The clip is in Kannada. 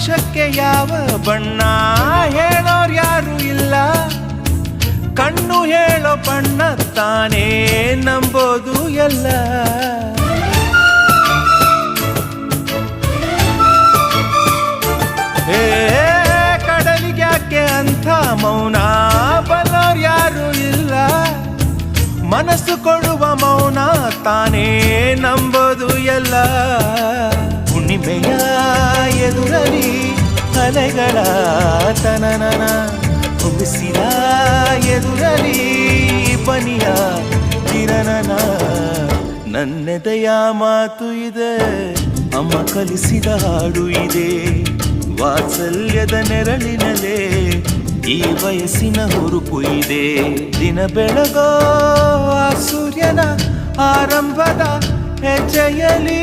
ಸಂತೋಷಕ್ಕೆ ಯಾವ ಬಣ್ಣ ಹೇಳೋರ್ ಯಾರು ಇಲ್ಲ, ಕಣ್ಣು ಹೇಳೋ ಬಣ್ಣ ತಾನೇ ನಂಬೋದು ಎಲ್ಲ. ಹೇ ಕಡಲಿಗ್ಯಾಕೆ ಅಂಥ ಮೌನ ಬಲ್ಲೋರ್ ಯಾರು ಇಲ್ಲ, ಮನಸ್ಸು ಕೊಡುವ ಮೌನ ತಾನೇ ನಂಬೋದು ಎಲ್ಲ. ಹುಣ್ಣಿಮೆಯ ಎದುರಲಿ ಅಲೆಗಳ ತನನನ, ಬಿಸಿಲ ಎದುರಲಿ ಬನಿಯ ಕಿರಣನ. ನನ್ನೆದೆಯ ಮಾತು ಇದೆ, ಅಮ್ಮ ಕಲಿಸಿದ ಹಾಡು ಇದೆ, ವಾತ್ಸಲ್ಯದ ನೆರಳಿನಲ್ಲೇ ಈ ವಯಸ್ಸಿನ ಹುರುಪು ಇದೆ. ದಿನ ಬೆಳಗೋ ಆ ಸೂರ್ಯನ ಆರಂಭದ ಹೆಜ್ಜೆಯಲಿ